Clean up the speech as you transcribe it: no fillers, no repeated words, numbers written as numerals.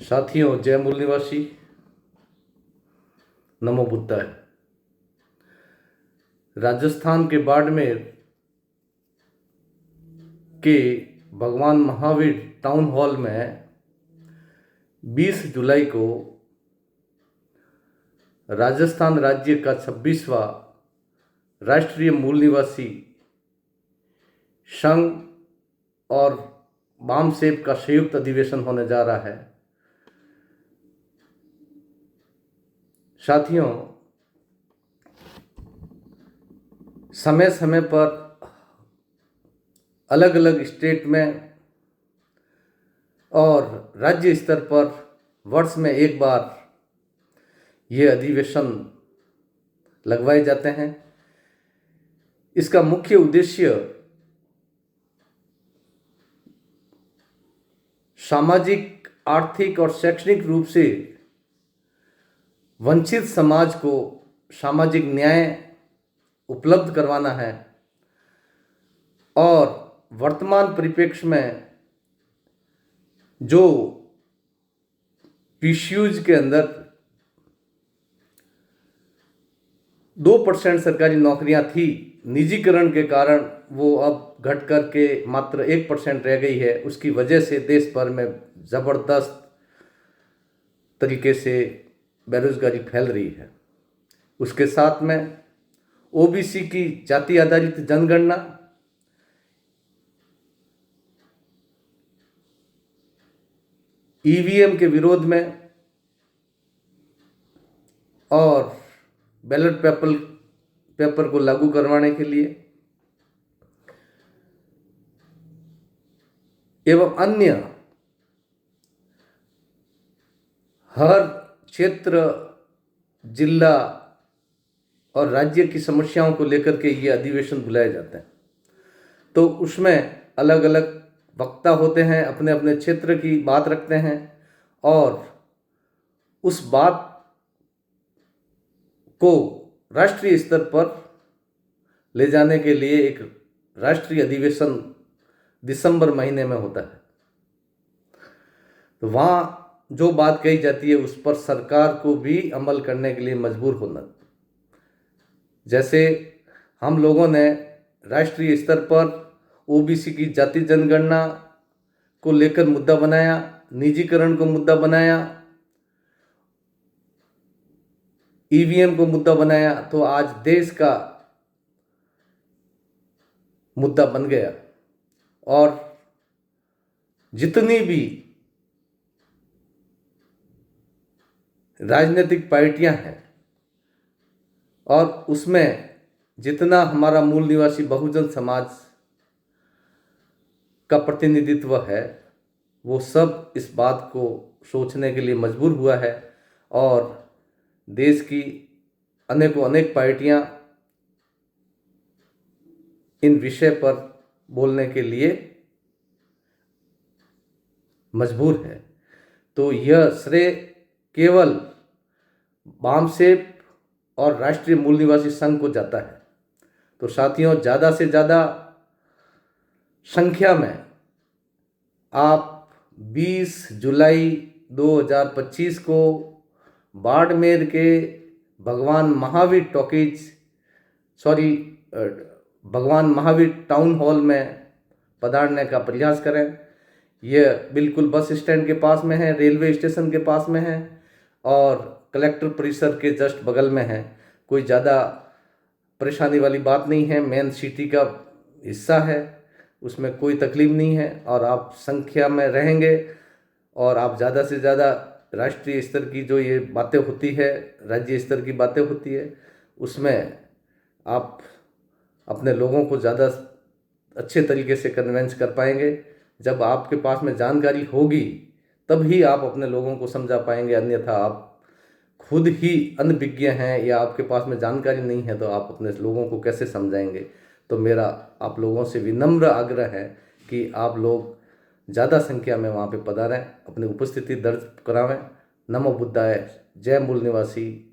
साथियों, जय मूल निवासी, नमो बुद्धाय। राजस्थान के बाड़मेर के भगवान महावीर टाउन हॉल में 20 जुलाई को राजस्थान राज्य का 26वां राष्ट्रीय मूल निवासी संघ और बामसेब का संयुक्त अधिवेशन होने जा रहा है। साथियों, समय समय पर अलग अलग स्टेट में और राज्य स्तर पर वर्ष में एक बार ये अधिवेशन लगवाए जाते हैं। इसका मुख्य उद्देश्य सामाजिक, आर्थिक और शैक्षणिक रूप से वंचित समाज को सामाजिक न्याय उपलब्ध करवाना है और वर्तमान परिप्रेक्ष्य में जो पीसीयूज के अंदर 2% सरकारी नौकरियां थी, निजीकरण के कारण वो अब घट कर के मात्र 1% रह गई है। उसकी वजह से देश भर में ज़बरदस्त तरीके से बेरोजगारी फैल रही है। उसके साथ में ओबीसी की जाति आधारित जनगणना, ईवीएम के विरोध में और बैलेट पेपर को लागू करवाने के लिए एवं अन्य हर क्षेत्र, जिला और राज्य की समस्याओं को लेकर के ये अधिवेशन बुलाए जाते हैं। तो उसमें अलग अलग वक्ता होते हैं, अपने अपने क्षेत्र की बात रखते हैं और उस बात को राष्ट्रीय स्तर पर ले जाने के लिए एक राष्ट्रीय अधिवेशन दिसंबर महीने में होता है। तो वहाँ जो बात कही जाती है उस पर सरकार को भी अमल करने के लिए मजबूर होना। जैसे हम लोगों ने राष्ट्रीय स्तर पर ओबीसी की जाति जनगणना को लेकर मुद्दा बनाया, निजीकरण को मुद्दा बनाया, ईवीएम को मुद्दा बनाया, तो आज देश का मुद्दा बन गया। और जितनी भी राजनीतिक पार्टियां हैं और उसमें जितना हमारा मूल निवासी बहुजन समाज का प्रतिनिधित्व है, वो सब इस बात को सोचने के लिए मजबूर हुआ है और देश की अनेक पार्टियां इन विषय पर बोलने के लिए मजबूर है। तो यह श्रेय केवल बामसेब और राष्ट्रीय मूल निवासी संघ को जाता है। तो साथियों, ज़्यादा से ज़्यादा संख्या में आप 20 जुलाई 2025 को बाड़मेर के भगवान महावीर टाउन हॉल में पधारने का प्रयास करें। यह बिल्कुल बस स्टैंड के पास में है, रेलवे स्टेशन के पास में है और कलेक्टर परिसर के जस्ट बगल में है। कोई ज़्यादा परेशानी वाली बात नहीं है, मेन सिटी का हिस्सा है, उसमें कोई तकलीफ नहीं है। और आप संख्या में रहेंगे और आप ज़्यादा से ज़्यादा राष्ट्रीय स्तर की जो ये बातें होती है, राज्य स्तर की बातें होती है, उसमें आप अपने लोगों को ज़्यादा अच्छे तरीके से कन्वेंस कर पाएंगे। जब आपके पास में जानकारी होगी तब ही आप अपने लोगों को समझा पाएंगे, अन्यथा आप खुद ही अनभिज्ञ हैं या आपके पास में जानकारी नहीं है तो आप अपने लोगों को कैसे समझाएंगे। तो मेरा आप लोगों से विनम्र आग्रह है कि आप लोग ज़्यादा संख्या में वहाँ पे पधारें, अपनी उपस्थिति दर्ज करावें। नमो बुद्धाय, जय मूल निवासी।